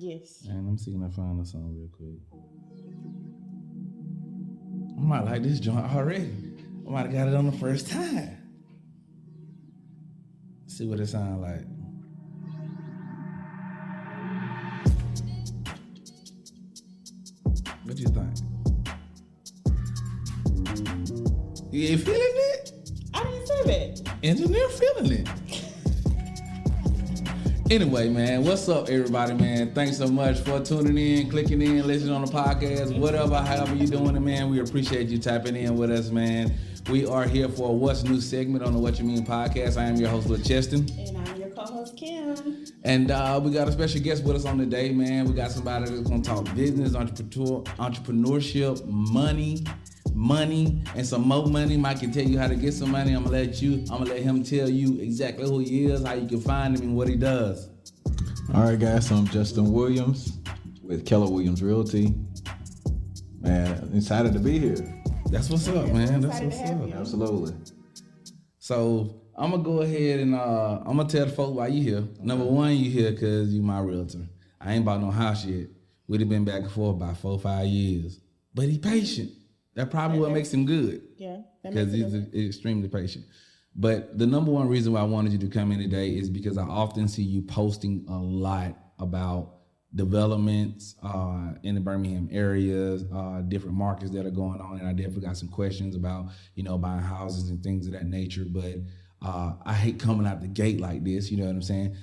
Yes. And I'm seeing if I find a song real quick. I might like this joint already. I might have got it on the first time. See what it sounds like. What you think? You ain't feeling it? I didn't say that. Engineer feeling it. Anyway, man, what's up, everybody, man? Thanks so much for tuning in, clicking in, listening on the podcast, whatever, however you doing it, man. We appreciate you tapping in with us, man. We are here for a What's New segment on the What You Mean Podcast. I am your host, Lil Cheston. And I'm your co-host, Kim. And we got a special guest with us on today, man. We got somebody that's going to talk business, entrepreneurship, money, and some more money. Mike can tell you how to get some money. I'm gonna let him tell you exactly who he is, how you can find him, and what he does. All right, guys. So I'm Justin Williams with Keller-Williams Realty. Man, I'm excited to be here. That's what's up, man. That's what's up. Absolutely. So I'm gonna go ahead and I'm gonna tell the folks why you here. Number one, you here because you my realtor. I ain't bought no house yet. We'd have been back and forth about 4 or 5 years, but he patient. That probably what makes him good. Yeah. Because he's extremely patient. But the number one reason why I wanted you to come in today is because I often see you posting a lot about developments in the Birmingham areas, different markets that are going on. And I definitely got some questions about, buying houses and things of that nature. But I hate coming out the gate like this. You know what I'm saying?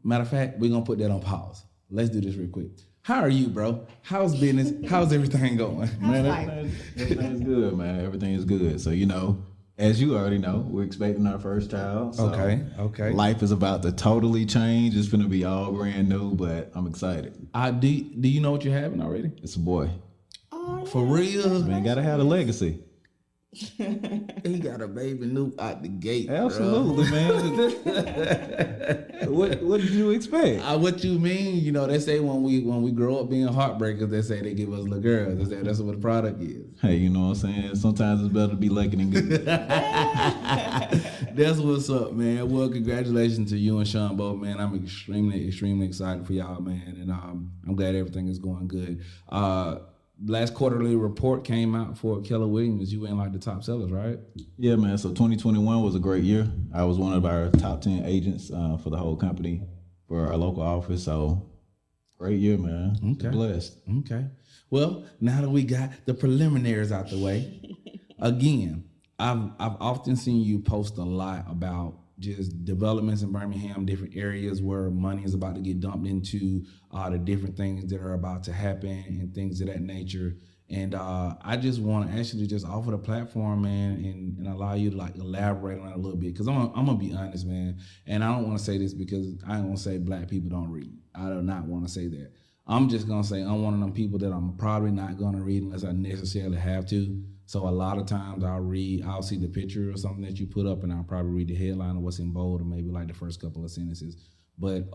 Matter of fact, we're going to put that on pause. Let's do this real quick. How are you, bro? How's business? How's everything going? Man, everything's good, man. Everything is good. So, as you already know, we're expecting our first child. So Okay. Life is about to totally change. It's going to be all brand new, but I'm excited. Do you know what you're having already? It's a boy. Oh, For real? Man, got to have a legacy. He got a baby new out the gate. Absolutely, man. What did you expect? What you mean? They say when we grow up being heartbreakers, they say they give us little girls. They say that's what the product is. Hey, you know what I'm saying? Sometimes it's better to be lucky than good. That's what's up, man. Well, congratulations to you and Sean both, man. I'm extremely, extremely excited for y'all, man. And I'm glad everything is going good. Last quarterly report came out for Keller-Williams. You in like the top sellers, right? Yeah, man. So 2021 was a great year. I was one of our top 10 agents for the whole company for our local office. So great year, man. Okay. Blessed. Okay. Well, now that we got the preliminaries out the way, again, I've often seen you post a lot about just developments in Birmingham, different areas where money is about to get dumped into, the different things that are about to happen and things of that nature. And I just want to actually just offer the platform, man, and allow you to like elaborate on that a little bit. Because I'm gonna be honest, man, and I don't want to say this because I ain't gonna say black people don't read. I do not want to say that. I'm just gonna say I'm one of them people that I'm probably not gonna read unless I necessarily have to. So a lot of times I'll see the picture or something that you put up, and I'll probably read the headline or what's in bold or maybe like the first couple of sentences. But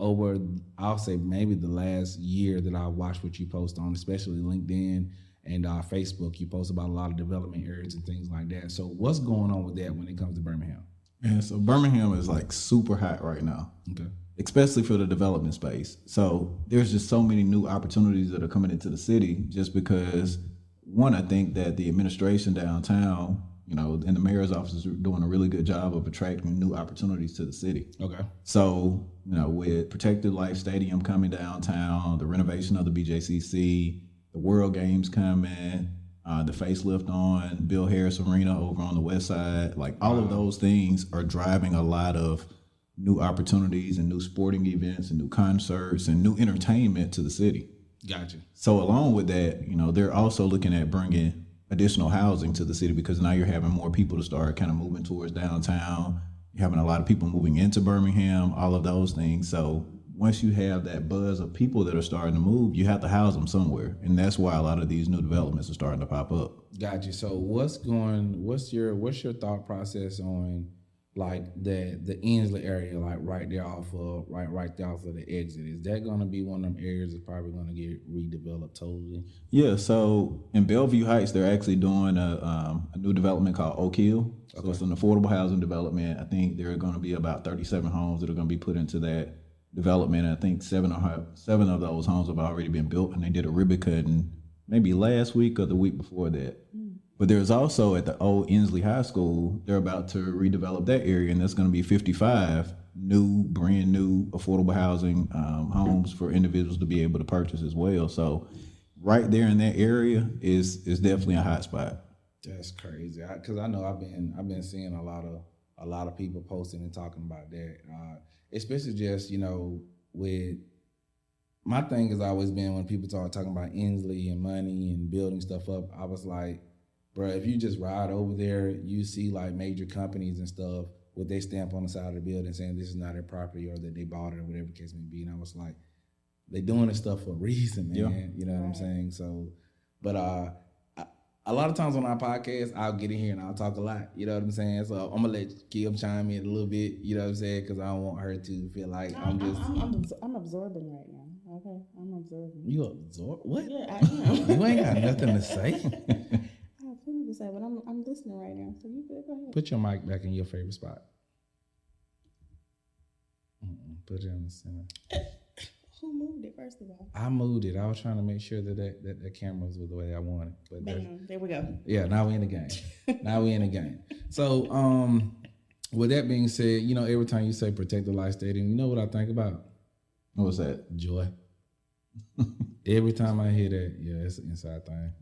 I'll say maybe the last year that I watched what you post on, especially LinkedIn and Facebook, you post about a lot of development areas and things like that. So what's going on with that when it comes to Birmingham? Yeah, so Birmingham is like super hot right now. Okay. Especially for the development space. So there's just so many new opportunities that are coming into the city just because, one, I think that the administration downtown, and the mayor's office are doing a really good job of attracting new opportunities to the city. Okay. So, with Protected Life Stadium coming downtown, the renovation of the BJCC, the World Games coming, the facelift on Bill Harris Arena over on the west side, like all of those things are driving a lot of new opportunities and new sporting events and new concerts and new entertainment to the city. Gotcha. So along with that, they're also looking at bringing additional housing to the city because now you're having more people to start kind of moving towards downtown. You're having a lot of people moving into Birmingham, all of those things. So once you have that buzz of people that are starting to move, you have to house them somewhere. And that's why a lot of these new developments are starting to pop up. Gotcha. So what's your thought process on like the Ensley area, like right there off of the exit? Is that going to be one of them areas that's probably going to get redeveloped totally? Yeah. So in Bellevue Heights, they're actually doing a new development called Oak Hill. So it's an affordable housing development. I think there are going to be about 37 homes that are going to be put into that. development. I think seven of those homes have already been built, and they did a ribbon cutting maybe last week or the week before that. But there's also at the old Inslee High School, they're about to redevelop that area, and there's going to be 55 brand new affordable housing homes for individuals to be able to purchase as well. So right there in that area is definitely a hot spot. That's crazy. Because I know I've been seeing a lot of people posting and talking about that, especially just, you know, with my thing has always been when people talking about Inslee and money and building stuff up, I was like, bro, if you just ride over there, you see like major companies and stuff with their stamp on the side of the building saying this is not their property or that they bought it or whatever the case may be. And I was like, they're doing this stuff for a reason, man. Yeah. You know what I'm saying? So, but a lot of times on our podcast, I'll get in here and I'll talk a lot. You know what I'm saying? So I'm gonna let Kim chime in a little bit. You know what I'm saying? Because I don't want her to feel like I'm absorbing right now. Okay, I'm absorbing. You absorb? What? Yeah, I am. You ain't got nothing to say. I have plenty to say, but I'm listening right now. So you go ahead. Put your mic back in your favorite spot. Put it in the center. Who moved it, first of all? I moved it. I was trying to make sure that the cameras was the way I wanted. But bam, there we go. Yeah, now we in the game. So, with that being said, you know, every time you say Protected Life Stadium, you know what I think about? What's that? Joy. Every time I hear that, yeah, it's an inside thing.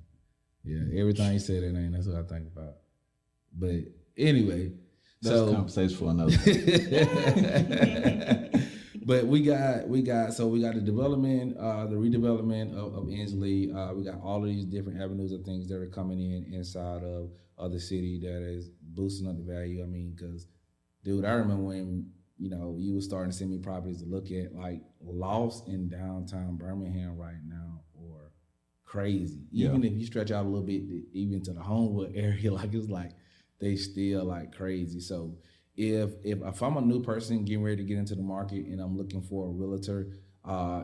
Yeah, every time you say that name, that's what I think about. But anyway, that's a conversation for another day. But we got the development, the redevelopment of Inslee. We got all of these different avenues of things that are coming in inside of the city that is boosting up the value. I mean, because, dude, I remember when, you know, you were starting to send me properties to look at, like lofts in downtown Birmingham right now are crazy. Even if you stretch out a little bit, even to the Homewood area, like it's like they still like crazy. So if I'm a new person getting ready to get into the market and I'm looking for a realtor,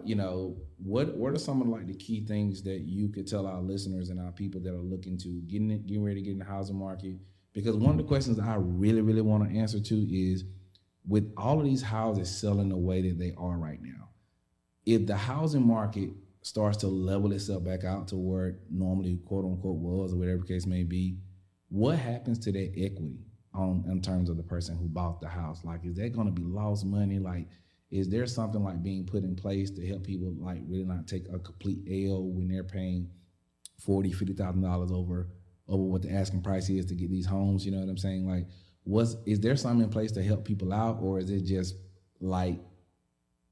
you know, what are some of like the key things that you could tell our listeners and our people that are looking to getting ready to get in the housing market? Because one of the questions I really, really want to answer to is, with all of these houses selling the way that they are right now, if the housing market starts to level itself back out to where it normally quote unquote was or whatever the case may be, what happens to that equity in terms of the person who bought the house? Like, is that going to be lost money? Like, is there something like being put in place to help people like really not take a complete L when they're paying $40,000-$50,000 over what the asking price is to get these homes? You know what I'm saying? Like, is there something in place to help people out, or is it just like,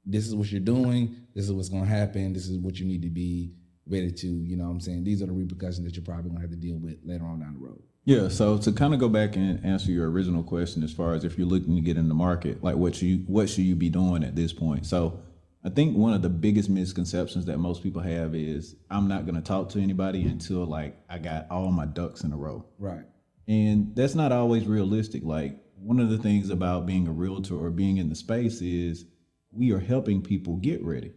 this is what you're doing, this is what's going to happen, this is what you need to be ready to, you know what I'm saying? These are the repercussions that you're probably going to have to deal with later on down the road. Yeah, so to kind of go back and answer your original question, as far as if you're looking to get in the market, like what should you be doing at this point? So I think one of the biggest misconceptions that most people have is, I'm not going to talk to anybody until like I got all my ducks in a row. Right. And that's not always realistic. Like, one of the things about being a realtor or being in the space is we are helping people get ready.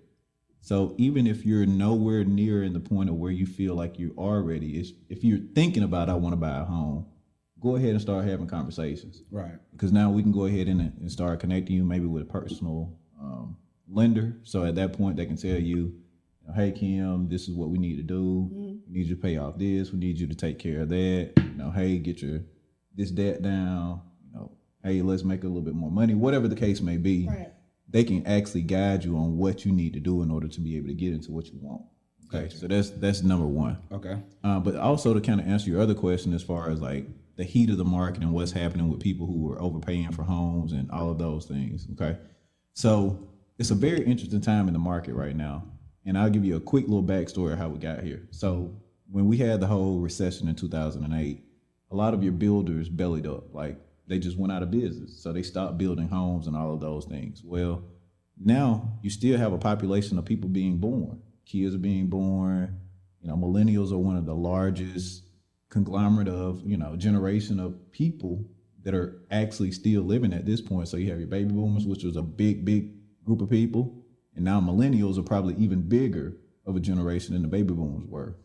So even if you're nowhere near in the point of where you feel like you are ready, if you're thinking about, I want to buy a home, go ahead and start having conversations. Right. Because now we can go ahead and start connecting you maybe with a personal lender. So at that point, they can tell you, hey, Kim, this is what we need to do. We need you to pay off this. We need you to take care of that. You know, hey, get your this debt down. You know, hey, let's make a little bit more money. Whatever the case may be, right. They can actually guide you on what you need to do in order to be able to get into what you want. Okay, gotcha. So that's number one. Okay. But also to kind of answer your other question, as far as like the heat of the market and what's happening with people who are overpaying for homes and all of those things. Okay, so it's a very interesting time in the market right now. And I'll give you a quick little backstory of how we got here. So when we had the whole recession in 2008, a lot of your builders bellied up. Like, they just went out of business. So they stopped building homes and all of those things. Well, now you still have a population of people being born. Kids are being born. You know, millennials are one of the largest conglomerate of, you know, generation of people that are actually still living at this point. So you have your baby boomers, which was a big group of people. And now millennials are probably even bigger of a generation than the baby boomers were.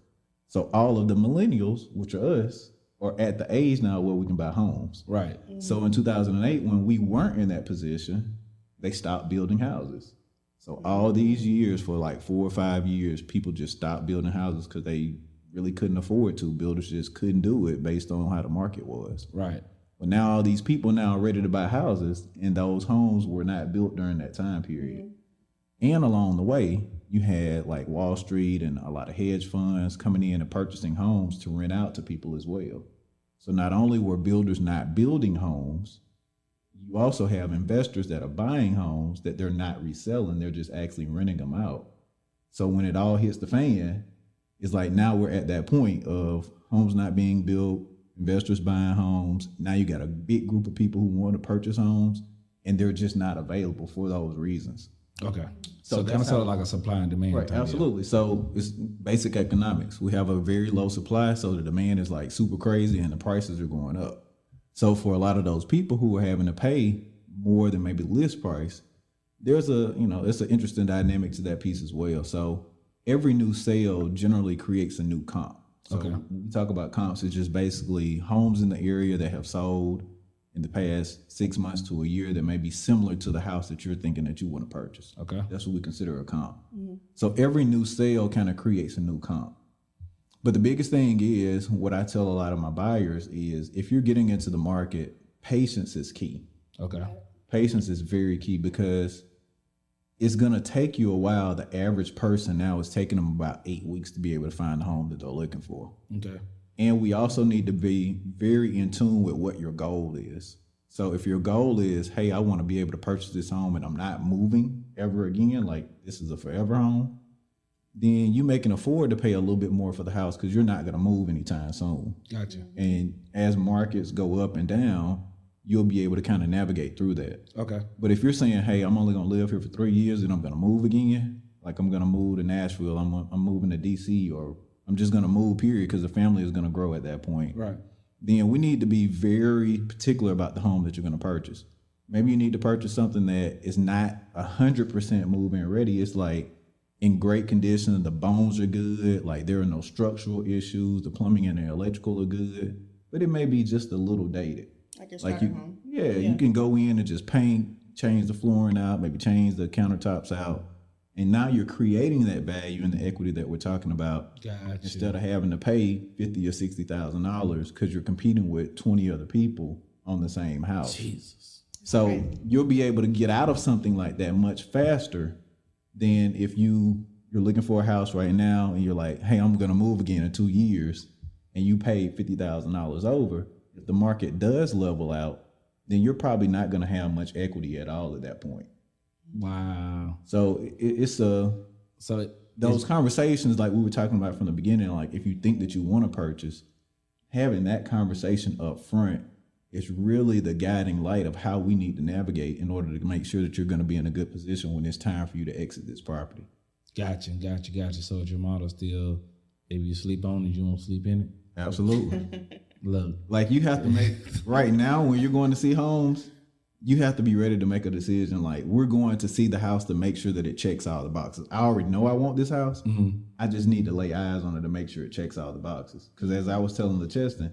So all of the millennials, which are us, are at the age now where we can buy homes. Right. So in 2008, when we weren't in that position, they stopped building houses. So all these years, for like 4 or 5 years, people just stopped building houses because they really couldn't afford to. Builders just couldn't do it based on how the market was. Right. But now all these people now are ready to buy houses, and those homes were not built during that time period. And along the way, you had like Wall Street and a lot of hedge funds coming in and purchasing homes to rent out to people as well. So not only were builders not building homes, you also have investors that are buying homes that they're not reselling. They're just actually renting them out. So when it all hits the fan, it's like now we're at that point of homes not being built, investors buying homes. Now you got a big group of people who want to purchase homes, and they're just not available for those reasons. Okay. So kind of sort of like a supply and demand. Right, absolutely. So it's basic economics. We have a very low supply, so the demand is like super crazy and the prices are going up. So for a lot of those people who are having to pay more than maybe list price, there's it's an interesting dynamic to that piece as well. So every new sale generally creates a new comp. So when we talk about comps, it's just basically homes in the area that have sold in the past 6 months to a year that may be similar to the house that you're thinking that you want to purchase. Okay. That's what we consider a comp. So every new sale kind of creates a new comp. But the biggest thing is, what I tell a lot of my buyers is, if you're getting into the market, patience is key. Okay. Patience is very key because it's going to take you a while. The average person now is taking them about 8 weeks to be able to find the home that they're looking for. Okay. And we also need to be very in tune with what your goal is. So if your goal is, hey, I want to be able to purchase this home and I'm not moving ever again, like this is a forever home, then you may can afford to pay a little bit more for the house because you're not going to move anytime soon. Gotcha. And as markets go up and down, you'll be able to kind of navigate through that. Okay. But if you're saying, hey, I'm only going to live here for 3 years and I'm going to move again, like I'm going to move to Nashville, I'm moving to DC, or I'm just going to move, period, because the family is going to grow at that point. Right. Then we need to be very particular about the home that you're going to purchase. Maybe you need to purchase something that is not 100% move-in ready. It's like in great condition, the bones are good, like there are no structural issues, the plumbing and the electrical are good, but it may be just a little dated. Like you, home. Yeah, you can go in and just paint, change the flooring out, maybe change the countertops out. And now you're creating that value and the equity that we're talking about. Gotcha. Instead of having to pay $50,000 or $60,000 because you're competing with 20 other people on the same house. Jesus. So you'll be able to get out of something like that much faster than if you're looking for a house right now and you're like, hey, I'm going to move again in 2 years, and you paid $50,000 over. If the market does level out, then you're probably not going to have much equity at all at that point. Wow. So those conversations, like we were talking about from the beginning, like if you think that you want to purchase, having that conversation up front is really the guiding light of how we need to navigate in order to make sure that you're going to be in a good position when it's time for you to exit this property. Gotcha. So is your model still, if you sleep on it, you won't sleep in it? Absolutely. Look, like you have to make, right now when you're going to see homes, you have to be ready to make a decision. Like, we're going to see the house to make sure that it checks all the boxes. I already know I want this house. Mm-hmm. I just need to lay eyes on it to make sure it checks all the boxes. Because as I was telling LaCheston,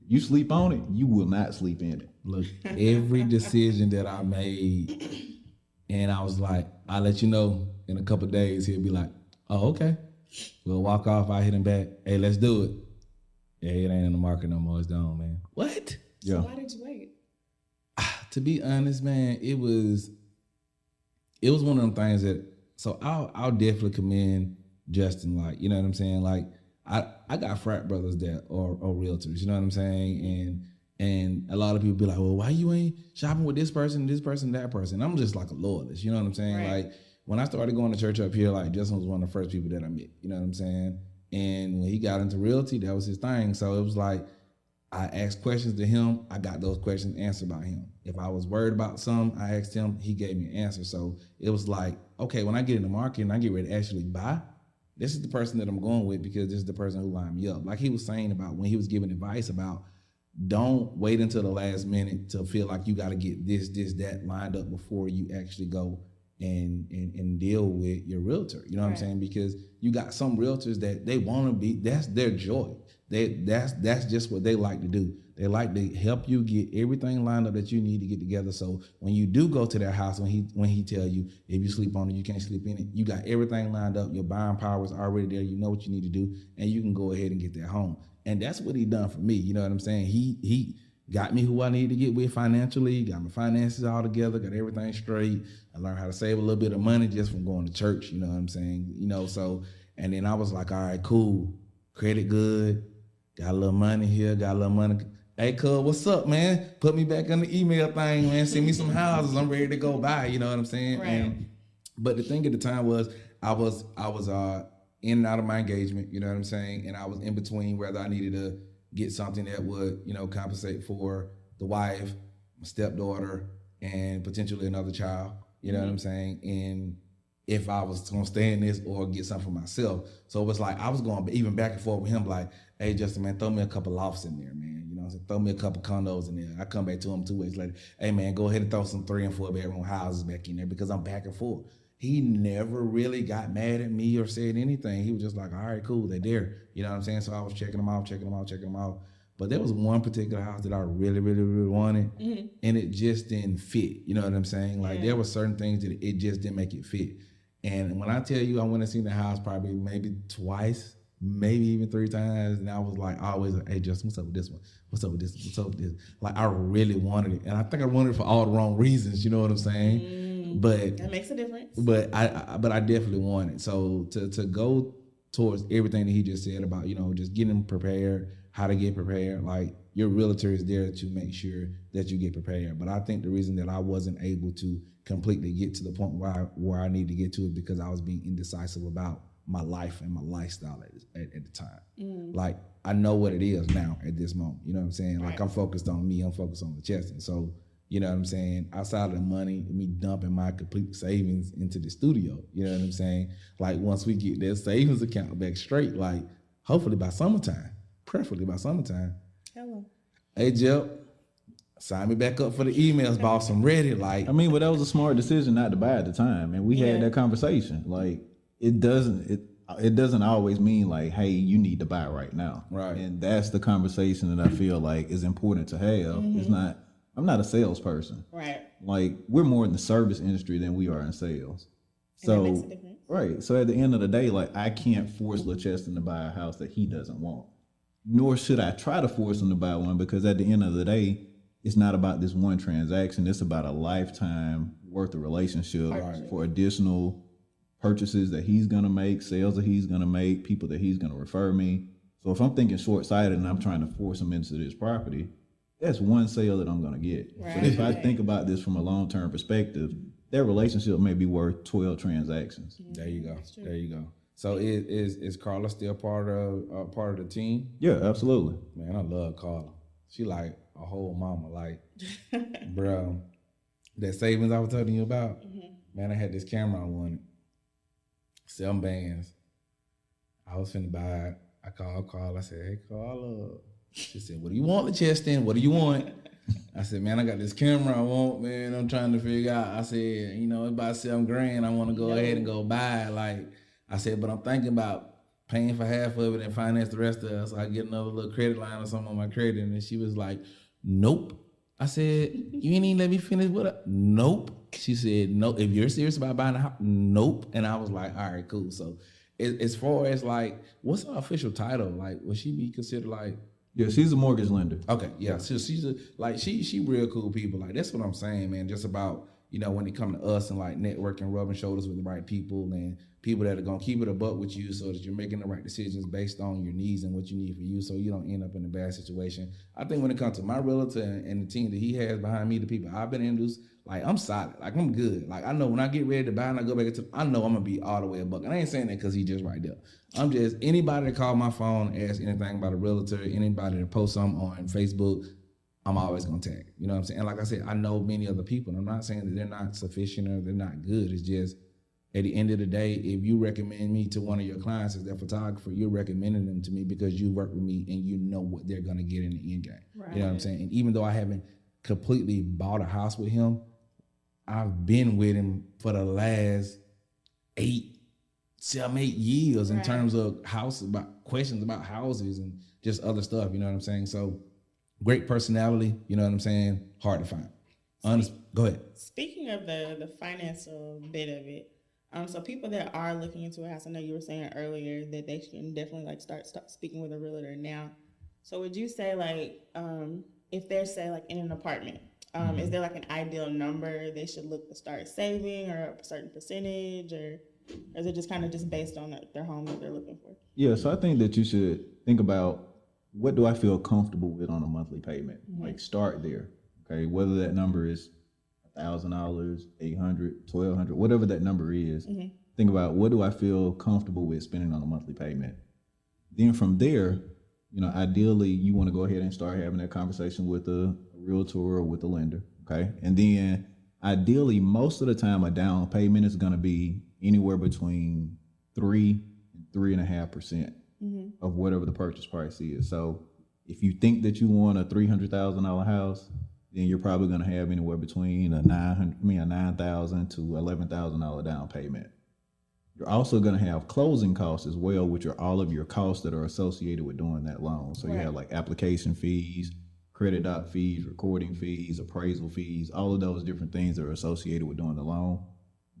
you sleep on it, you will not sleep in it. Look, every decision that I made, and I was like, I'll let you know in a couple of days. He'll be like, oh, okay. We'll walk off. I hit him back. Hey, let's do it. Yeah, it ain't in the market no more. It's gone, man. What? Yeah. So why did you wait? To be honest, man, it was one of them things that, so I'll definitely commend Justin, like, you know what I'm saying? Like, I got frat brothers that are realtors, you know what I'm saying? And a lot of people be like, well, why you ain't shopping with this person, that person? I'm just like a loyalist, you know what I'm saying? Right. Like, when I started going to church up here, like, Justin was one of the first people that I met, you know what I'm saying? And when he got into realty, that was his thing. So it was like, I asked questions to him. I got those questions answered by him. If I was worried about something, I asked him. He gave me an answer. So it was like, okay, when I get in the market and I get ready to actually buy, this is the person that I'm going with because this is the person who lined me up. Like he was saying about when he was giving advice about don't wait until the last minute to feel like you got to get this, that lined up before you actually go and deal with your realtor. You know what I'm saying? Because you got some realtors that they want to be, that's their joy. That's just what they like to do. They like to help you get everything lined up that you need to get together. So when you do go to their house, when he tell you if you sleep on it, you can't sleep in it, you got everything lined up. Your buying power is already there. You know what you need to do, and you can go ahead and get that home. And that's what he done for me. You know what I'm saying? He got me who I need to get with financially, got my finances all together, got everything straight. I learned how to save a little bit of money just from going to church. You know what I'm saying? So, and then I was like, all right, cool. Credit good. Got a little money here, got a little money. Hey, cuz, what's up, man? Put me back on the email thing, man. Send me some houses. I'm ready to go buy. You know what I'm saying? Right. But the thing at the time was I was in and out of my engagement. You know what I'm saying? And I was in between whether I needed to get something that would, compensate for the wife, my stepdaughter, and potentially another child. You know what I'm saying? And if I was gonna stay in this or get something for myself. So it was like I was going even back and forth with him, like, hey, Justin, man, throw me a couple lofts in there, man. You know what I'm saying? Throw me a couple condos in there. I come back to him 2 weeks later. Hey, man, go ahead and throw some 3 and 4 bedroom houses back in there because I'm back and forth. He never really got mad at me or said anything. He was just like, all right, cool, they're there. You know what I'm saying? So I was checking them out. But there was one particular house that I really, really, really wanted, and it just didn't fit. You know what I'm saying? Like there were certain things that it just didn't make it fit. And when I tell you I went and seen the house probably maybe twice, maybe even 3 times, and I was like always, hey, Justin, what's up with this one? What's up with this? What's up with this? Like I really wanted it. And I think I wanted it for all the wrong reasons, you know what I'm saying? But that makes a difference. But I definitely want it. So to go towards everything that he just said about, just getting prepared, how to get prepared, like your realtor is there to make sure that you get prepared. But I think the reason that I wasn't able to completely get to the point where I need to get to it because I was being indecisive about my life and my lifestyle at the time. Like I know what it is now at this moment. You know what I'm saying? Like I'm focused on me. I'm focused on the chest. And so, you know what I'm saying? Outside of the money, me dumping my complete savings into the studio. You know what I'm saying? Like once we get that savings account back straight, like hopefully by summertime, preferably by summertime. Hello. Hey, Jeff. Sign me back up for the emails, boss. I'm ready. Like, I mean, but that was a smart decision not to buy at the time, and we had that conversation. Like, it doesn't always mean like, hey, you need to buy right now, right? And that's the conversation that I feel like is important to have. It's not. I'm not a salesperson, right? Like, we're more in the service industry than we are in sales. So, that makes a difference. Right. So at the end of the day, like, I can't force LeCheston to buy a house that he doesn't want, nor should I try to force him to buy one because at the end of the day, it's not about this one transaction. It's about a lifetime worth of relationship for additional purchases that he's going to make, sales that he's going to make, people that he's going to refer me. So if I'm thinking short-sighted and I'm trying to force him into this property, that's one sale that I'm going to get. Right. But if I think about this from a long-term perspective, that relationship may be worth 12 transactions. There you go. There you go. So is Carla still part of the team? Yeah, absolutely. Man, I love Carla. She like a whole mama. Like, bro, that savings I was telling you about, man, I had this camera I wanted. 7 bands. I was finna buy it. I called Carla. I said, hey, Carla. She said, what do you want, LeCheston? What do you want? I said, man, I got this camera I want, man. I'm trying to figure out. I said, it's about $7,000. I want to go ahead and go buy it. Like, I said, but I'm thinking about paying for half of it and finance the rest of it so I get another little credit line or something on my credit. And then she was like, nope. I said, you ain't even let me finish with it? Nope. She said, no, if you're serious about buying a house, nope. And I was like, all right, cool. So as far as like, what's her official title? Like, would she be considered like? Yeah, she's a mortgage lender. Okay, yeah. So she's she real cool people. Like, that's what I'm saying, man. Just about, when it come to us and like networking, rubbing shoulders with the right people and people that are going to keep it a buck with you so that you're making the right decisions based on your needs and what you need for you so you don't end up in a bad situation. I think when it comes to my realtor and the team that he has behind me, the people I've been introduced, like, I'm solid. Like, I'm good. Like, I know when I get ready to buy and I go back into, I know I'm going to be all the way a buck. And I ain't saying that because he just right there. I'm just, anybody that call my phone, ask anything about a realtor, anybody that post something on Facebook, I'm always going to tag. You know what I'm saying? And like I said, I know many other people. And I'm not saying that they're not sufficient or they're not good. It's just, at the end of the day, if you recommend me to one of your clients as their photographer, you're recommending them to me because you work with me and you know what they're going to get in the end game. Right. You know what I'm saying? And even though I haven't completely bought a house with him, I've been with him for the last 8 7-8 years in Right. terms of questions about houses and just other stuff. You know what I'm saying? So great personality. You know what I'm saying? Hard to find. Go ahead. Speaking of the financial bit of it, so people that are looking into a house, I know you were saying earlier that they should definitely like start speaking with a realtor now. So would you say like if they're say like in an apartment, is there like an ideal number they should look to start saving or a certain percentage, or is it just kind of just based on their home that they're looking for? Yeah, so I think that you should think about, what do I feel comfortable with on a monthly payment? Like start there, okay? Whether that number is $1,000, $800, $1,200, whatever that number is. Think about, what do I feel comfortable with spending on a monthly payment? Then from there, ideally you want to go ahead and start having that conversation with a realtor or with a lender, okay? And then ideally, most of the time, a down payment is going to be anywhere between 3 and 3.5% of whatever the purchase price is. So if you think that you want a $300,000 house, then you're probably going to have anywhere between a $9,000 to $11,000 down payment. You're also going to have closing costs as well, which are all of your costs that are associated with doing that loan. So you have like application fees, credit doc fees, recording fees, appraisal fees, all of those different things that are associated with doing the loan.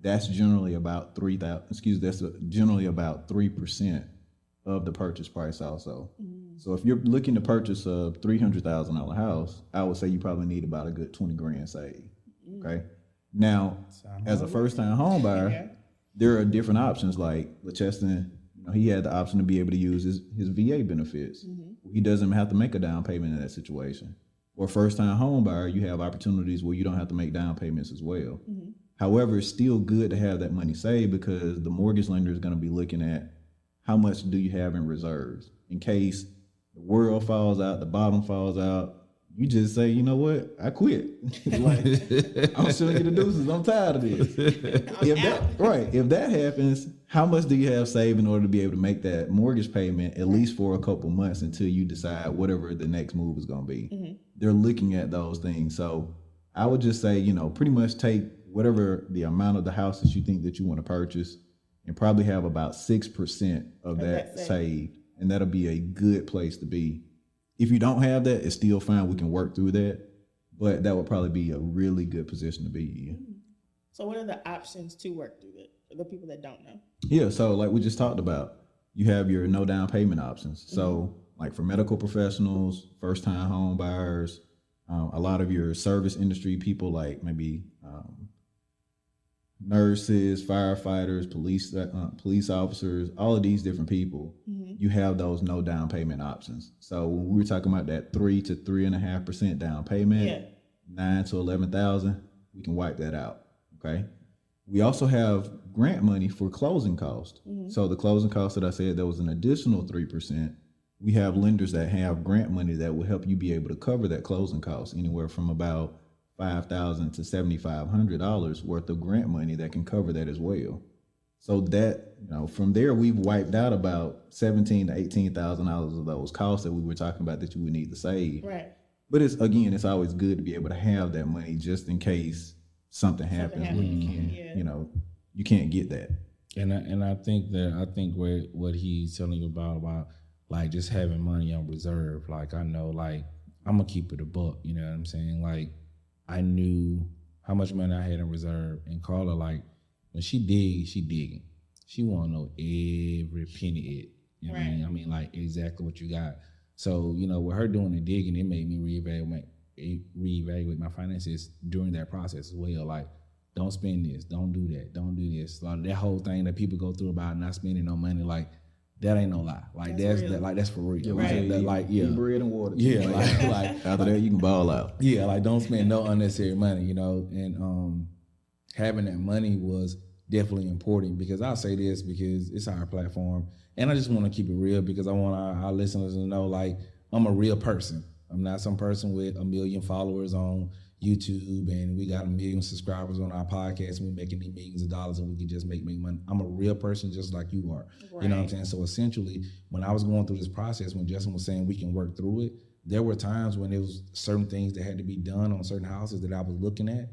That's generally about 3% of the purchase price also. So if you're looking to purchase a $300,000 house, I would say you probably need about a good 20 grand saved. Okay. Now, as a first time home buyer, there are different options. Like LeCheston, he had the option to be able to use his VA benefits. He doesn't have to make a down payment in that situation. Or first time home buyer, you have opportunities where you don't have to make down payments as well. However, it's still good to have that money saved, because the mortgage lender is going to be looking at how much do you have in reserves in case the world falls out, the bottom falls out. You just say, you know what, I quit. Like, I'm showing you the deuces. I'm tired of this. If that happens, how much do you have saved in order to be able to make that mortgage payment at least for a couple months until you decide whatever the next move is going to be? They're looking at those things. So I would just say, pretty much take whatever the amount of the house that you think that you want to purchase and probably have about 6% of that saved. And that'll be a good place to be. If you don't have that, it's still fine. We can work through that. But that would probably be a really good position to be in. So what are the options to work through that for the people that don't know? Yeah, so like we just talked about, you have your no down payment options. So like for medical professionals, first time home buyers, a lot of your service industry people, like maybe nurses, firefighters, police officers, all of these different people, you have those no down payment options. So when we were talking about that 3 to 3.5% down payment, 9 to 11,000, we can wipe that out. Okay. We also have grant money for closing costs. So the closing costs that I said, there was an additional 3%. We have lenders that have grant money that will help you be able to cover that closing cost, anywhere from about $5,000 to $7,500 worth of grant money that can cover that as well. So that, from there, we've wiped out about $17,000 to $18,000 of those costs that we were talking about that you would need to save. Right. But it's always good to be able to have that money just in case something happens where you can't, you can't get that. And I think what he's telling you about like just having money on reserve. Like I know, like I'm gonna keep it a buck. You know what I'm saying? Like I knew how much money I had in reserve, and Carla, like when she digging. She want to know every penny it. You know what I mean? I mean, like exactly what you got. So with her doing the digging, it made me reevaluate my finances during that process as well. Like, don't spend this, don't do that, don't do this. Like that whole thing that people go through about not spending no money, like that ain't no lie. Like that's for real. Yeah, right. Eat bread and water. Yeah, like after that you can ball out. Yeah, like don't spend no unnecessary money, and having that money was definitely important, because I'll say this because it's our platform, and I just want to keep it real because I want our listeners to know, like, I'm a real person. I'm not some person with 1 million followers on YouTube and we got 1 million subscribers on our podcast and we're making these millions of dollars and we can just make money. I'm a real person just like you are. Right. You know what I'm saying? So essentially, when I was going through this process, when Justin was saying we can work through it, there were times when there was certain things that had to be done on certain houses that I was looking at.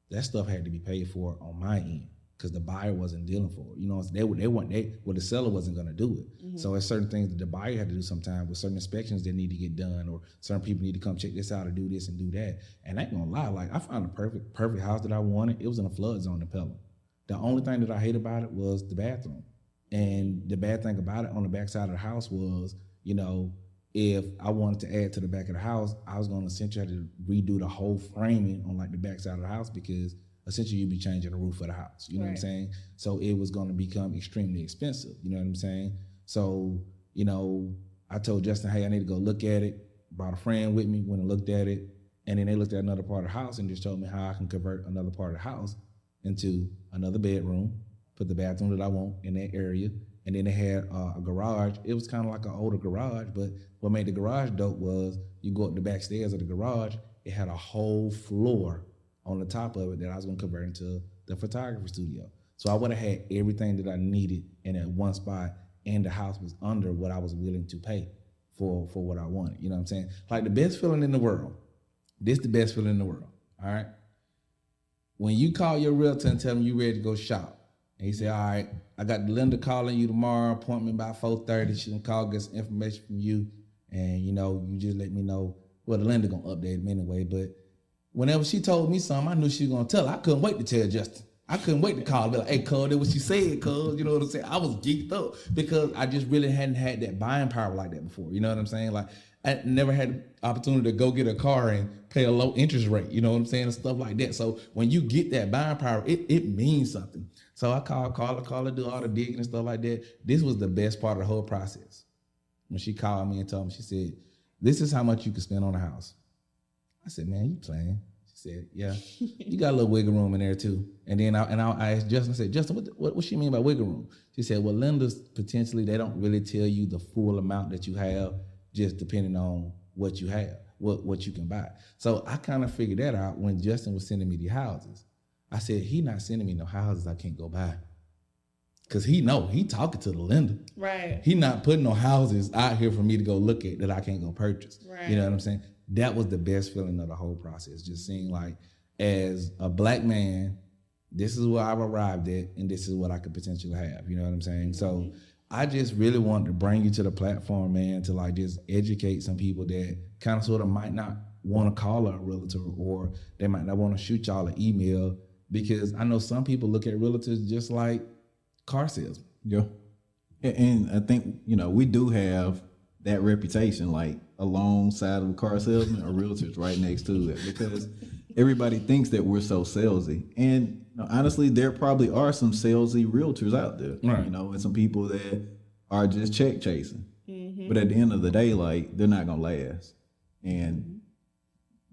That stuff had to be paid for on my end because the buyer wasn't dealing for it. You know, the seller wasn't going to do it. Mm-hmm. So there's certain things that the buyer had to do sometimes with certain inspections that need to get done, or certain people need to come check this out or do this and do that. And I ain't gonna lie, like I found a perfect house that I wanted. It was in a flood zone in Pelham. The only thing that I hate about it was the bathroom. And the bad thing about it on the back side of the house was, you know, if I wanted to add to the back of the house, I was going to essentially have to redo the whole framing on like the back side of the house, because essentially you'd be changing the roof of the house. You know what I'm saying? So it was going to become extremely expensive. You know what I'm saying? So, you know, I told Justin, hey, I need to go look at it. Brought a friend with me, went and looked at it. And then they looked at another part of the house and just told me how I can convert another part of the house into another bedroom, put the bathroom that I want in that area. And then they had a garage. It was kind of like an older garage, but what made the garage dope was you go up the back stairs of the garage, it had a whole floor on the top of it that I was going to convert into the photography studio. So I would have had everything that I needed in that one spot, and the house was under what I was willing to pay for what I wanted. You know what I'm saying? Like the best feeling in the world. This the best feeling in the world, all right? When you call your realtor and tell them you ready to go shop, and he say, all right, I got Linda calling you tomorrow, appointment by 4:30. She can call, get some information from you, and, you know, you just let me know. Well, the Linda going to update him anyway, but whenever she told me something, I knew she was going to tell her. I couldn't wait to tell Justin. I couldn't wait to call and be like, hey, cuz, that's what she said, cuz. You know what I'm saying? I was geeked up because I just really hadn't had that buying power like that before. You know what I'm saying? Like, I never had the opportunity to go get a car and pay a low interest rate, you know what I'm saying, and stuff like that. So when you get that buying power, it means something. So I call her, do all the digging and stuff like that. This was the best part of the whole process. When she called me and told me, she said, this is how much you can spend on a house. I said, man, you playing. She said, yeah, you got a little wiggle room in there too. And then I asked Justin, I said, Justin, what she mean by wiggle room? She said, well, lenders potentially, they don't really tell you the full amount that you have, just depending on what you have, what you can buy. So I kind of figured that out when Justin was sending me the houses. I said, he not sending me no houses I can't go buy. Cause he talking to the lender. Right. He not putting no houses out here for me to go look at that I can't go purchase. Right. You know what I'm saying? That was the best feeling of the whole process. Just seeing like, as a black man, this is where I've arrived at, and this is what I could potentially have. You know what I'm saying? So I just really wanted to bring you to the platform, man, to like just educate some people that kind of sort of might not want to call a realtor, or they might not want to shoot y'all an email, because I know some people look at realtors just like car salesmen. Yeah. And I think, you know, we do have that reputation, like alongside of a car salesman or realtors right next to it, because everybody thinks that we're so salesy. And you know, honestly, there probably are some salesy realtors out there, right, you know, and some people that are just check chasing. Mm-hmm. But at the end of the day, like, they're not going to last. And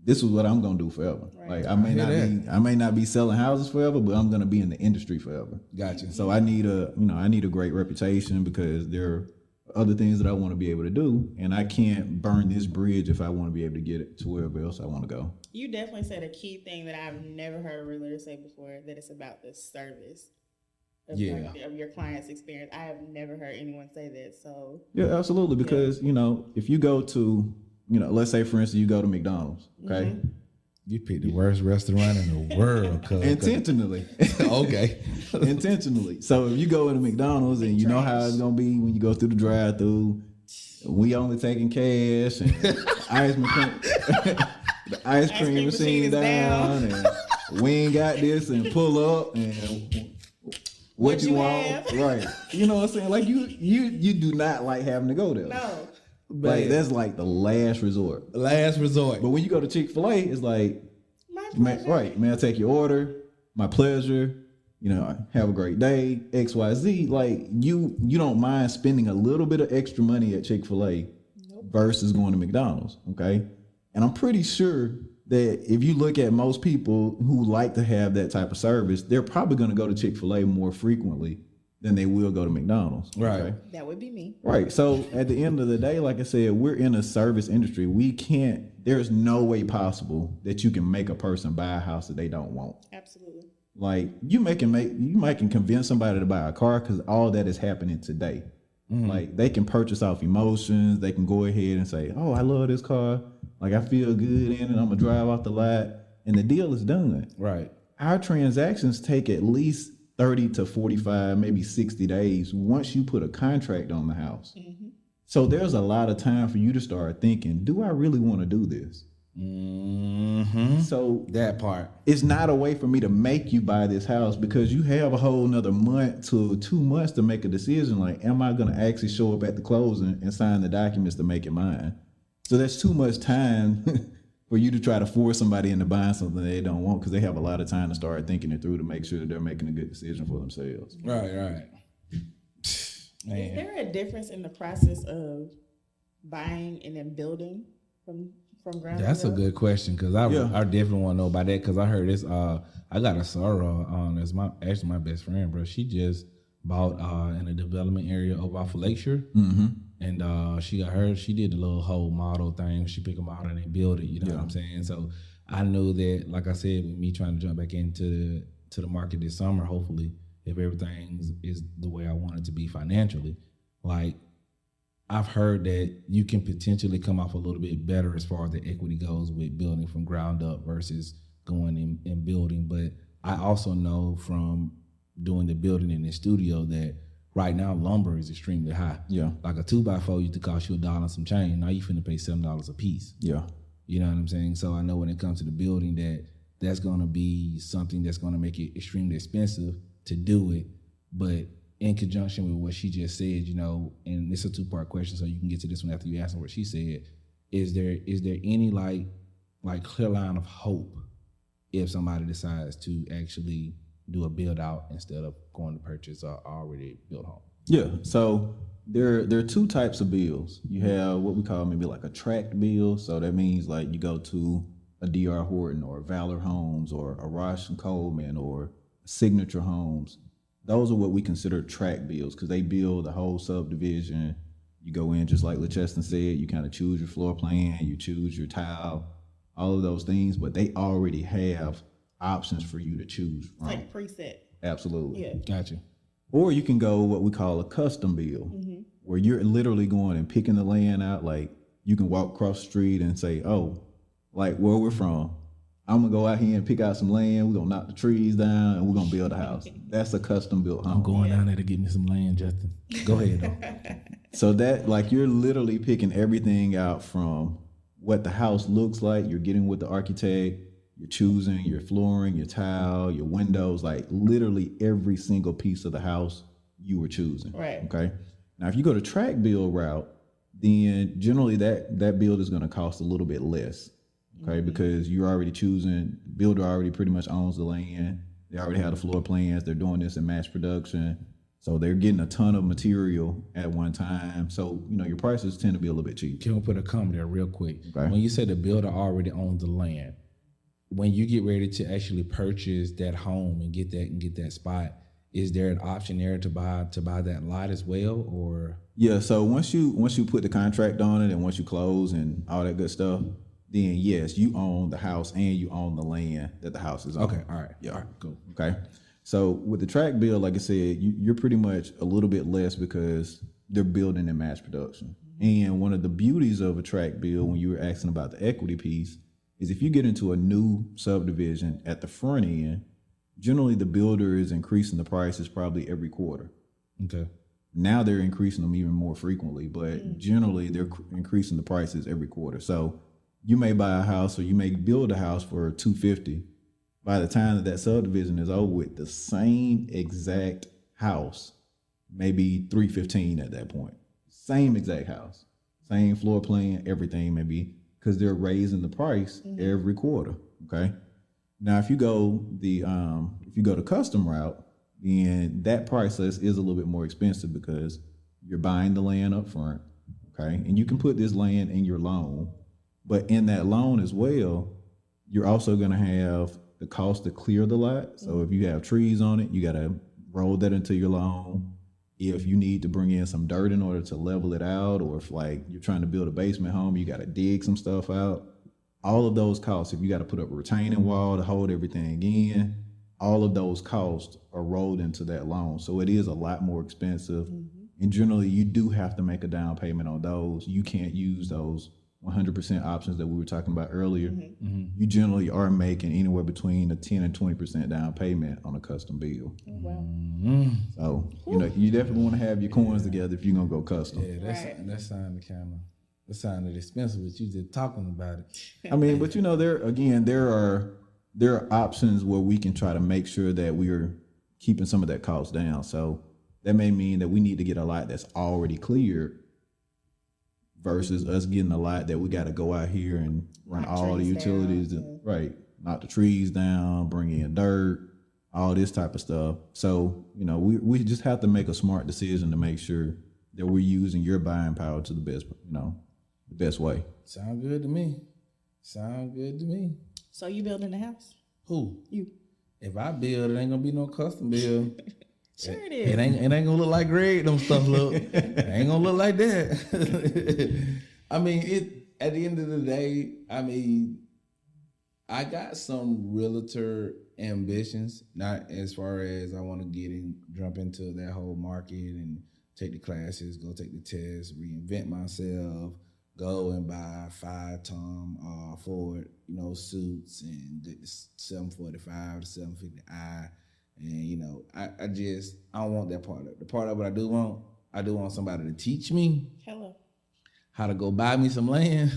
this is what I'm going to do forever. Right. Like, I may not be selling houses forever, but I'm going to be in the industry forever. Gotcha. So I need a great reputation, because there are other things that I want to be able to do, and I can't burn this bridge if I want to be able to get it to wherever else I want to go. You definitely said a key thing that I've never heard a realtor say before, that it's about the service of your client's experience. I have never heard anyone say that. So yeah, absolutely. Because you know, if you go to, you know, let's say for instance you go to McDonald's, okay. Mm-hmm. You picked the worst restaurant in the world. Intentionally. Okay. Intentionally. So if you go into McDonald's and you know how it's going to be when you go through the drive-thru, we only taking cash, and the ice cream machine down, and we ain't got this, and pull up, and what you want. Right. You know what I'm saying? Like you do not like having to go there. No. Like, that's like the last resort. But when you go to Chick-fil-A, it's like, may I take your order? My pleasure. You know, have a great day. XYZ. Like, you don't mind spending a little bit of extra money at Chick-fil-A versus going to McDonald's. Okay. And I'm pretty sure that if you look at most people who like to have that type of service, they're probably going to go to Chick-fil-A more frequently than they will go to McDonald's. Right. Okay? That would be me. Right. So at the end of the day, like I said, we're in a service industry. There's no way possible that you can make a person buy a house that they don't want. Absolutely. Like, you might can convince somebody to buy a car, because all that is happening today. Mm-hmm. Like, they can purchase off emotions. They can go ahead and say, oh, I love this car. Like, I feel good in it. I'm going to drive off the lot. And the deal is done. Right. Our transactions take at least 30 to 45, maybe 60 days once you put a contract on the house. So there's a lot of time for you to start thinking, do I really want to do this? So that part. It's not a way for me to make you buy this house, because you have a whole nother month to 2 months to make a decision. Like, am I going to actually show up at the closing and sign the documents to make it mine? So that's too much time for you to try to force somebody into buying something they don't want, because they have a lot of time to start thinking it through to make sure that they're making a good decision for themselves. Right. Man. Is there a difference in the process of buying and then building from ground? That's a good question, because I definitely want to know about that, because I heard this. I got a soror that's my best friend, bro. She just bought in a development area over off of Lakeshore, and she did a little whole model thing. She picked them out and they build it. You know what I'm saying? So I know that, like I said, with me trying to jump back into the market this summer, hopefully, if everything is the way I want it to be financially, like, I've heard that you can potentially come off a little bit better as far as the equity goes with building from ground up versus going and building. But I also know from doing the building in the studio that right now lumber is extremely high. Yeah. Like a 2x4 used to cost you $1 and some change. Now you finna pay $7 a piece. Yeah. You know what I'm saying? So I know when it comes to the building that's gonna be something that's gonna make it extremely expensive to do it. But in conjunction with what she just said, you know, and it's a 2-part question, so you can get to this one after you ask her what she said. Is there any like clear line of hope if somebody decides to actually do a build out instead of going to purchase a already built home? Yeah. So there are 2 types of bills. You have what we call maybe like a tract bill. So that means like you go to a D.R. Horton or Valor Homes or a Rosh and Coleman or Signature Homes. Those are what we consider tract bills, because they build the whole subdivision. You go in, just like LeCheston said, you kind of choose your floor plan, you choose your tile, all of those things, but they already have options for you to choose from. Like preset. Absolutely. Yeah. Gotcha. Or you can go what we call a custom bill, where you're literally going and picking the land out. Like, you can walk across the street and say, oh, like where we're from, I'm gonna go out here and pick out some land. We're gonna knock the trees down and we're gonna build a house. That's a custom built home. I'm going down there to get me some land, Justin. Go ahead, though. So that, like, you're literally picking everything out from what the house looks like. You're getting with the architect. You're choosing your flooring, your tile, your windows, like literally every single piece of the house you were choosing. Right. Okay. Now, if you go to tract bill route, then generally that build is gonna cost a little bit less. Okay, because you're already choosing, the builder already pretty much owns the land. They already have the floor plans. They're doing this in mass production. So they're getting a ton of material at one time. So, you know, your prices tend to be a little bit cheap. Can we put a comment there real quick? Okay. When you say the builder already owns the land, when you get ready to actually purchase that home and get that spot, is there an option there to buy that lot as well, or? Yeah, so once you put the contract on it and once you close and all that good stuff, then yes, you own the house and you own the land that the house is on. Okay, all right. Yeah. All right, cool. Okay. So with the tract bill, like I said, you're pretty much a little bit less because they're building in mass production. And one of the beauties of a tract bill, when you were asking about the equity piece, is if you get into a new subdivision at the front end, generally the builder is increasing the prices probably every quarter. Okay. Now they're increasing them even more frequently, but generally they're increasing the prices every quarter. So you may buy a house or you may build a house for $250. By the time that subdivision is over with, the same exact house, maybe $315 at that point. Same exact house, same floor plan, everything, maybe, because they're raising the price every quarter. Okay. Now, if you go the custom route, then that process is a little bit more expensive because you're buying the land up front. Okay, and you can put this land in your loan. But in that loan as well, you're also going to have the cost to clear the lot. So if you have trees on it, you got to roll that into your loan. If you need to bring in some dirt in order to level it out, or if like you're trying to build a basement home, you got to dig some stuff out. All of those costs, if you got to put up a retaining wall to hold everything in, all of those costs are rolled into that loan. So it is a lot more expensive. And generally you do have to make a down payment on those. You can't use those 100% options that we were talking about earlier, Mm-hmm. you generally are making anywhere between a 10 and 20% down payment on a custom build. Wow. Mm-hmm. So, you definitely want to have your coins together if you're going to go custom. Yeah, that sounded that sounded expensive, but you just talking about it. I mean, but there are options where we can try to make sure that we're keeping some of that cost down. So that may mean that we need to get a lot that's already cleared versus us getting a lot that we got to go out here and run Knock all the trees utilities, down. right? Knock the trees down, bring in dirt, all this type of stuff. So, we just have to make a smart decision to make sure that we're using your buying power to the best way. Sound good to me. Sound good to me. So you building a house? Who? You. If I build, it ain't gonna be no custom build. Sure it is. It ain't gonna look like Greg. Them stuff look. It ain't gonna look like that. I mean, at the end of the day, I got some realtor ambitions. Not as far as I want to jump into that whole market and take the classes, go take the test, reinvent myself, go and buy 5 Tom Ford, suits and get the 745, the 750i. And, I don't want that part of it. The part of it I do want somebody to teach me Hello. how to go buy me some land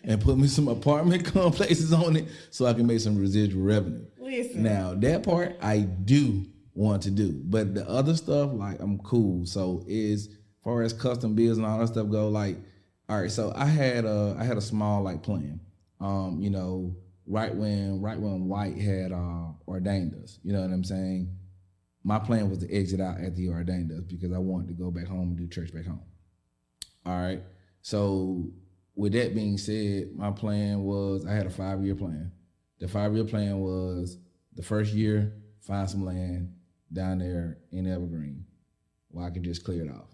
and put me some apartment complexes on it so I can make some residual revenue. Listen. Now, that part I do want to do, but the other stuff, like, I'm cool. So as far as custom builds and all that stuff go, like, all right, so I had a small plan. Right when White had ordained us, you know what I'm saying? My plan was to exit out after he ordained us because I wanted to go back home and do church back home. All right. So with that being said, my plan was I had a 5-year plan. The 5-year plan was the first year, find some land down there in Evergreen where I could just clear it off.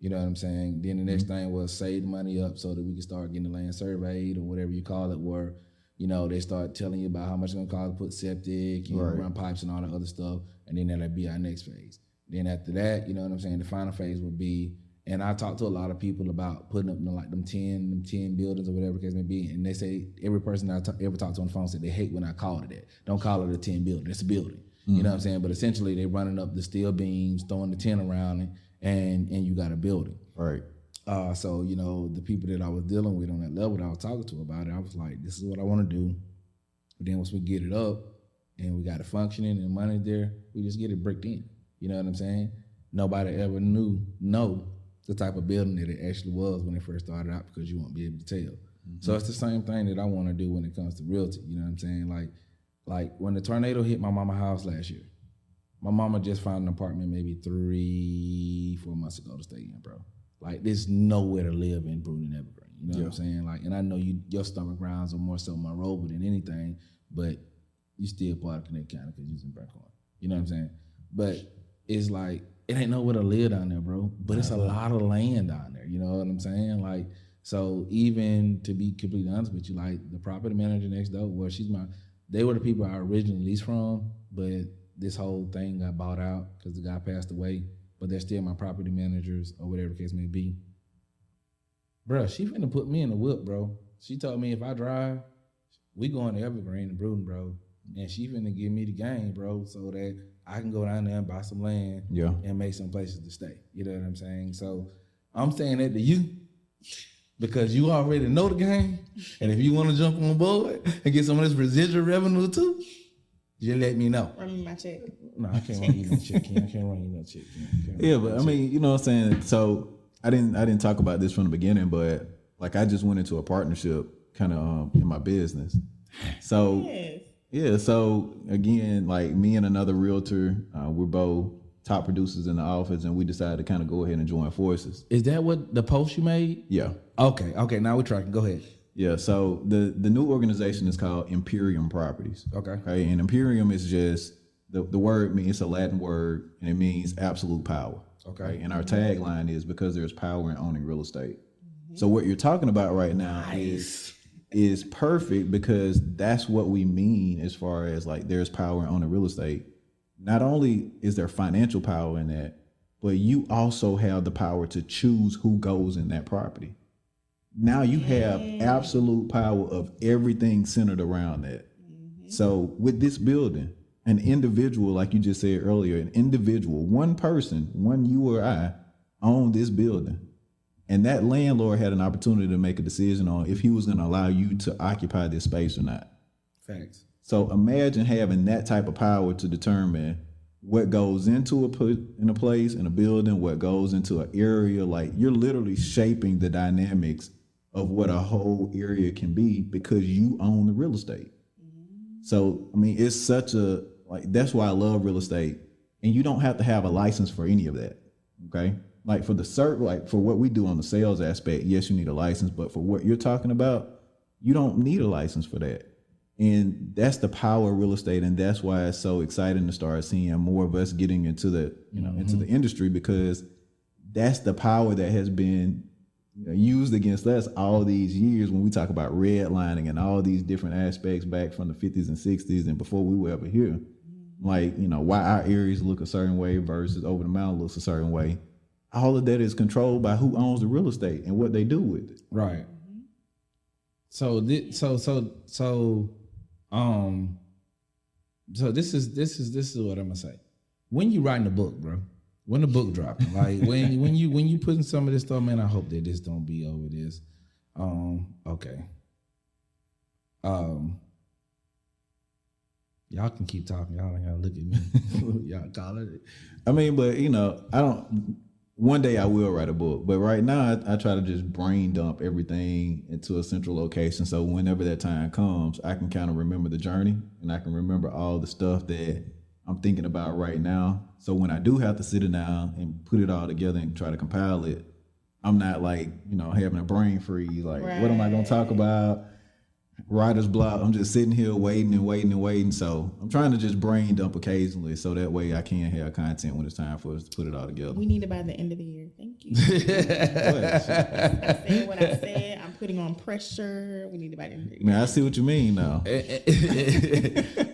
You know what I'm saying? Then the next thing was save the money up so that we could start getting the land surveyed or whatever you call it, where, they start telling you about how much it's going to cost to put septic, run pipes and all the other stuff. And then that'll be our next phase. Then after that, you know what I'm saying? The final phase would be, and I talked to a lot of people about putting up them 10 buildings or whatever the case may be. And they say, every person I ever talked to on the phone said they hate when I call it that. Don't call it a 10 building. It's a building. You know what I'm saying? But essentially they're running up the steel beams, throwing the 10 around and you got a building. Right. So, the people that I was dealing with on that level that I was talking to about it, I was like, this is what I want to do. But then once we get it up and we got it functioning and money there, we just get it bricked in. You know what I'm saying? Nobody ever know the type of building that it actually was when it first started out because you won't be able to tell. So it's the same thing that I want to do when it comes to realty. You know what I'm saying? Like when the tornado hit my mama's house last year, my mama just found an apartment maybe 3-4 months ago to stay in, bro. Like, there's nowhere to live in Brewton Evergreen. You know what I'm saying? Like, and I know your stomach grounds are more so Monroe than anything, but you still part of Connecticut County because you're in Brackhorn. You know what I'm saying? But it's like, it ain't nowhere to live down there, bro. But it's a lot of land down there. You know what I'm saying? Like, so even to be completely honest with you, like, the property manager next door, they were the people I originally leased from, but this whole thing got bought out because the guy passed away. But they're still my property managers or whatever the case may be. Bro, she finna put me in the whip, bro. She told me if I drive, we going to Evergreen and Brewton, bro. And she finna give me the game, bro, so that I can go down there and buy some land and make some places to stay. You know what I'm saying? So I'm saying that to you because you already know the game. And if you want to jump on board and get some of this residual revenue too, just let me know. Run me my check. No, I can't run you no check. I can't run you no check. Yeah, but I mean, you know what I'm saying? So I didn't talk about this from the beginning, but like I just went into a partnership kind of in my business. So so again, like me and another realtor, we're both top producers in the office, and we decided to kind of go ahead and join forces. Is that what the post you made? Yeah. Okay. Now we're tracking. Go ahead. Yeah, so the new organization is called Imperium Properties. Okay. And Imperium is just the word means, it's a Latin word, and it means absolute power. Okay. Right? And our tagline is because there's power in owning real estate. So what you're talking about right now is perfect because that's what we mean as far as like there's power in owning real estate. Not only is there financial power in that, but you also have the power to choose who goes in that property. Now you have absolute power of everything centered around that. So with this building, an individual, like you just said earlier, an individual, one person, one you or I, own this building. And that landlord had an opportunity to make a decision on if he was going to allow you to occupy this space or not. Facts. So imagine having that type of power to determine what goes into a place, in a building, what goes into an area. Like, you're literally shaping the dynamics of what a whole area can be because you own the real estate. So, I mean, it's such a, like, that's why I love real estate. And you don't have to have a license for any of that. Okay. Like for for what we do on the sales aspect, yes, you need a license, but for what you're talking about, you don't need a license for that. And that's the power of real estate. And that's why it's so exciting to start seeing more of us getting into the, into the industry, because that's the power that has been used against us all these years when we talk about redlining and all these different aspects back from the 50s and 60s and before we were ever here. Like, why our areas look a certain way versus over the mountain looks a certain way. All of that is controlled by who owns the real estate and what they do with it. Right. So this is what I'm gonna say. When you writing a book, bro, when the book dropping, like when you putting some of this stuff, man, I hope that this don't be over this. Okay. Y'all can keep talking. Y'all ain't gotta look at me. Y'all call it. I mean, but I don't. One day I will write a book, but right now I try to just brain dump everything into a central location. So whenever that time comes, I can kind of remember the journey and I can remember all the stuff that I'm thinking about right now. So when I do have to sit down and put it all together and try to compile it, I'm not like, having a brain freeze. Like, What am I going to talk about? Writer's block. I'm just sitting here waiting. So I'm trying to just brain dump occasionally so that way I can have content when it's time for us to put it all together. We need it by the end of the year. Thank you. I said what I said. I'm putting on pressure. We need it by the end of the year. Man, I see what you mean now.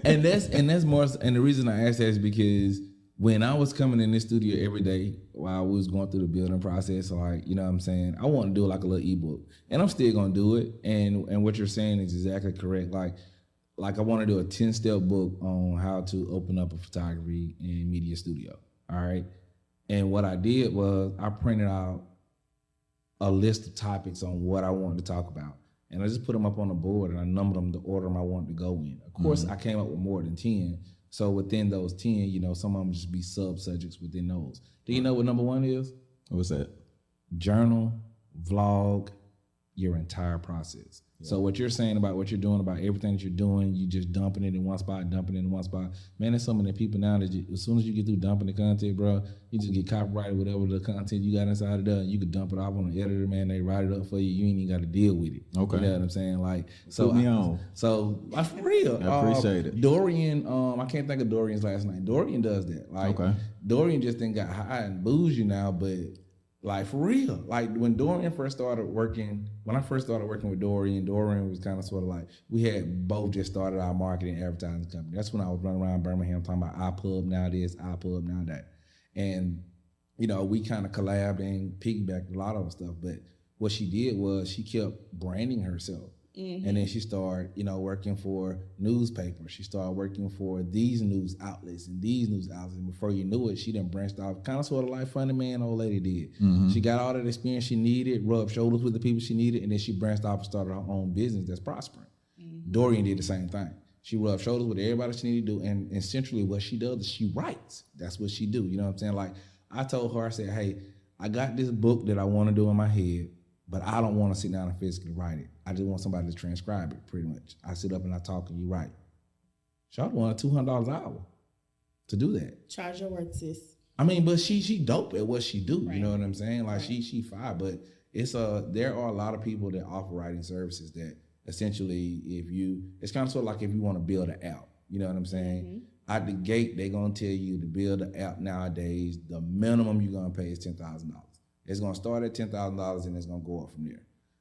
and that's more. And the reason I asked that is because when I was coming in this studio every day while we was going through the building process, like, what I'm saying, I want to do like a little ebook, and I'm still gonna do it. And what you're saying is exactly correct. Like I want to do a 10-step book on how to open up a photography and media studio. All right. And what I did was I printed out a list of topics on what I wanted to talk about, and I just put them up on the board and I numbered them the order I wanted to go in. Of course, I came up with more than 10. So within those 10, some of them just be sub-subjects within those. Do you know what number 1 is? What's that? Journal, vlog, your entire process. Yeah. So what you're saying about what you're doing, about everything that you're doing, you just dumping it in one spot. Man, there's so many people now that as soon as you get through dumping the content, bro, you just get copyrighted, whatever the content you got inside of that. You could dump it off on the editor, man. They write it up for you. You ain't even got to deal with it. Okay. You know what I'm saying? Like, so put me on. So for real. I appreciate it. Dorian, I can't think of Dorian's last name. Dorian does that. Like, okay. Dorian just then got high and bougie now, but like for real. Like when I first started working with Dorian was kind of sort of like, we had both just started our marketing advertising company. That's when I was running around Birmingham talking about iPub now this, iPub now that. And, we kind of collabed and piggybacked a lot of stuff. But what she did was she kept branding herself. Mm-hmm. And then she started, working for newspapers. She started working for these news outlets and these news outlets. And before you knew it, she done branched off, kind of sort of like Funny Man old lady did. Mm-hmm. She got all that experience she needed, rubbed shoulders with the people she needed, and then she branched off and started her own business that's prospering. Mm-hmm. Dorian did the same thing. She rubbed shoulders with everybody she needed to do, and essentially what she does is she writes. That's what she do. You know what I'm saying? Like, I told her, I said, hey, I got this book that I want to do in my head, but I don't want to sit down and physically write it. I just want somebody to transcribe it, pretty much. I sit up and I talk and you write. Charlotte wanted $200 an hour to do that. Charge your worth, sis. I mean, but she dope at what she do. Right. You know what I'm saying? Like, right. she fine, but there are a lot of people that offer writing services that essentially, it's kind of sort of like if you want to build an app. You know what I'm saying? Mm-hmm. Out the gate, they're gonna tell you to build an app nowadays. The minimum you're gonna pay is $10,000. It's gonna start at $10,000 and it's gonna go up from there.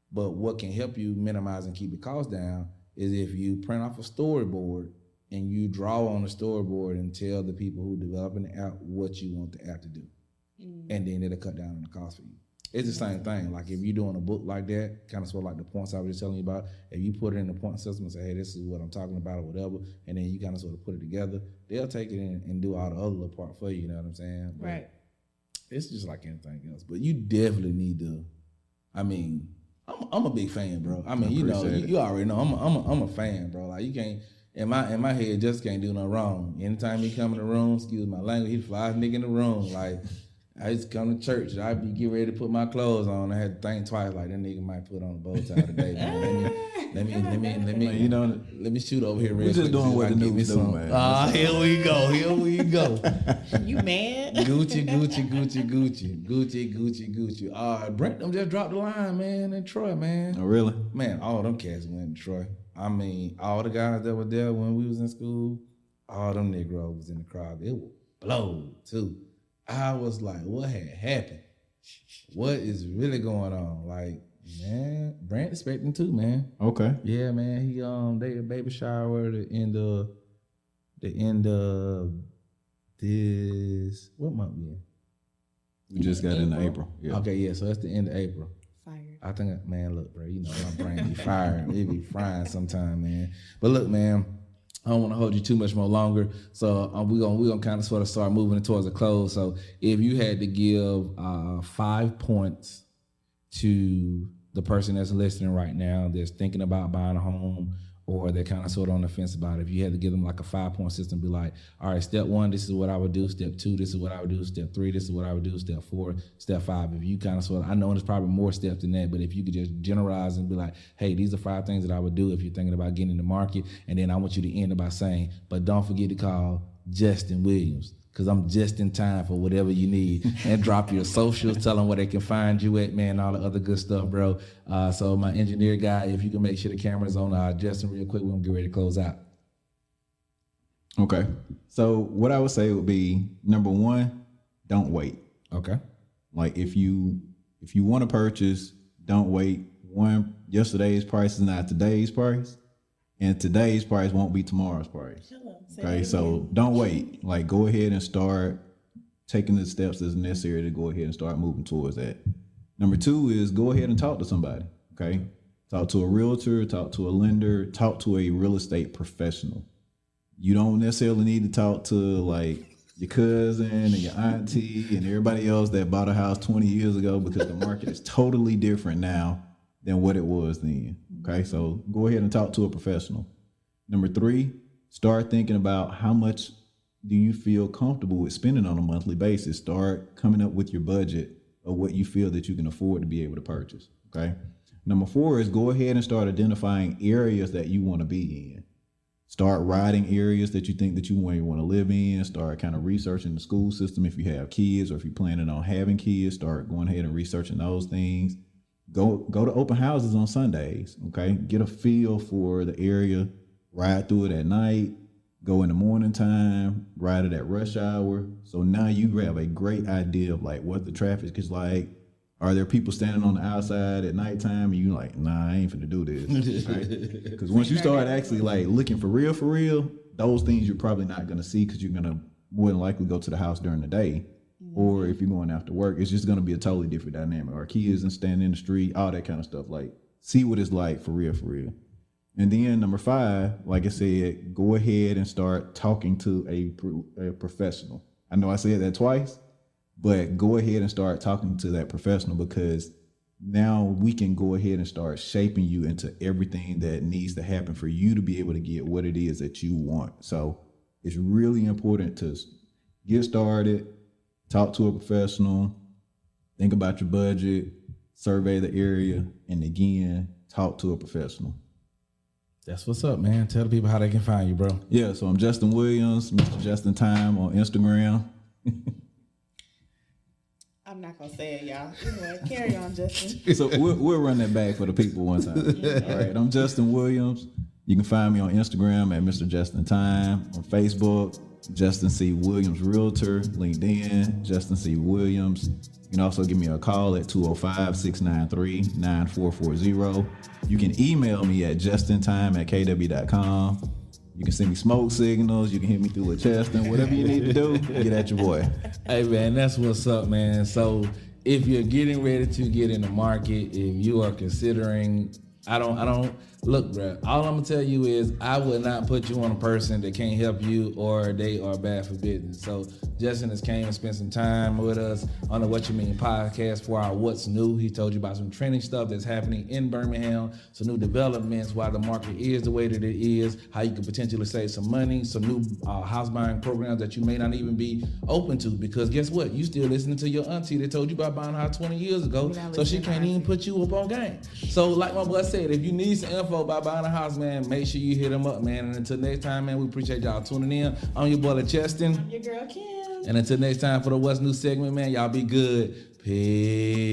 But what can help you minimize and keep the cost down is if you print off a storyboard and you draw on the storyboard and tell the people who developing the app what you want the app to do. Mm. And then it'll cut down on the cost for you. It's the same thing. Like if you're doing a book like that, kind of sort of like the points I was just telling you about, if you put it in the point system and say, hey, this is what I'm talking about or whatever, and then you kind of sort of put it together, they'll take it in and do all the other little part for you, you know what I'm saying? But right. it's just like anything else. But you definitely need to, I mean, I'm a big fan, bro. I mean, you already know, I'm a fan, bro. Like you can't, in my head, just can't do no wrong. Anytime he come in the room, excuse my language, he the flyest nigga in the room. Like, I used to come to church. I'd be getting ready to put my clothes on. I had to think twice, like that nigga might put on a bow tie today. Man. Let me shoot over here real quick. We're just doing what the news do, man. Here we go. You mad? Gucci. Brent them just dropped the line, man, in Troy, man. Oh, really? Man, all them cats went to Troy. I mean, all the guys that were there when we was in school, all them Negroes was in the crowd. It was blown, too. I was like, what had happened? What is really going on? Like, man, Brent expecting too, man. Okay. Yeah, man. He they a baby shower the end of this, what month we in? We just got into April. Yeah. Okay, yeah, so that's the end of April. Fired. I think, man, look, bro, you know my brain be fired. It be frying sometime, man. But look, man, I don't want to hold you too much more longer. So we're gonna kind of sort of start moving towards a close. So if you had to give 5 points to the person that's listening right now, that's thinking about buying a home, or they're kind of sort of on the fence about it, if you had to give them like a 5-point system, be like, all right, step 1, this is what I would do. Step 2, this is what I would do. Step 3, this is what I would do. Step 4, step 5. If you kind of sort of, I know there's probably more steps than that, but if you could just generalize and be like, hey, these are 5 things that I would do if you're thinking about getting in the market. And then I want you to end it by saying, but don't forget to call Justin Williams, because I'm just in time for whatever you need. And drop your socials, tell them where they can find you at, man, all the other good stuff, bro. So my engineer guy, if you can make sure the camera's on Justin real quick, we're going to get ready to close out. Okay. So what I would say would be, number 1, don't wait. Okay. Like if you want to purchase, don't wait. Yesterday's price is not today's price, and today's price won't be tomorrow's price. Okay, so don't wait. Like, go ahead and start taking the steps that's necessary to go ahead and start moving towards that. Number 2 is go ahead and talk to somebody. Okay, talk to a realtor, talk to a lender, talk to a real estate professional. You don't necessarily need to talk to like your cousin and your auntie and everybody else that bought a house 20 years ago, because the market is totally different now than what it was then. Okay, so go ahead and talk to a professional. Number 3, start thinking about how much do you feel comfortable with spending on a monthly basis. Start coming up with your budget of what you feel that you can afford to be able to purchase. Okay. Number 4 is go ahead and start identifying areas that you want to be in. Start writing areas that you think that you want to live in. Start kind of researching the school system if you have kids, or if you're planning on having kids, start going ahead and researching those things. Go to open houses on Sundays. Okay. Get a feel for the area. Ride through it at night, go in the morning time, ride it at rush hour. So now you have a great idea of like what the traffic is like. Are there people standing on the outside at nighttime and you like, nah, I ain't finna do this, right? Because once you start actually like looking for real, those things you're probably not gonna see, because you're gonna more than likely go to the house during the day. Or if you're going after work, it's just gonna be a totally different dynamic. Or kids and standing in the street, all that kind of stuff. Like, see what it's like for real. And then number 5, like I said, go ahead and start talking to a professional. I know I said that twice, but go ahead and start talking to that professional, because now we can go ahead and start shaping you into everything that needs to happen for you to be able to get what it is that you want. So it's really important to get started, talk to a professional, think about your budget, survey the area, and again, talk to a professional. That's what's up, man. Tell the people how they can find you, bro. Yeah, so I'm Justin Williams, Mr. Justin Time on Instagram. I'm not going to say it, y'all. Anyway, carry on, Justin. So we'll run that back for the people one time. All right, I'm Justin Williams. You can find me on Instagram at Mr. Justin Time, on Facebook, Justin C. Williams Realtor, LinkedIn, Justin C. Williams. You can also give me a call at 205-693-9440. You can email me at justintime@kw.com. You can send me smoke signals. You can hit me through a chest, and whatever you need to do, get at your boy. Hey, man, that's what's up, man. So if you're getting ready to get in the market, if you are considering, I don't look, bro. All I'm gonna tell you is I would not put you on a person that can't help you or they are bad for business. So Justin has came and spent some time with us on the What You Mean podcast for our What's New. He told you about some trending stuff that's happening in Birmingham, some new developments, why the market is the way that it is, how you could potentially save some money, some new house buying programs that you may not even be open to, because guess what? You still listening to your auntie that told you about buying a house 20 years ago, so she can't even put you up on game. So like my boy said, if you need some info about buying a house, man, make sure you hit him up, man. And until next time, man, we appreciate y'all tuning in. I'm your boy Cheston. I'm your girl Kim. And until next time for the What's New segment, man, y'all be good. Peace.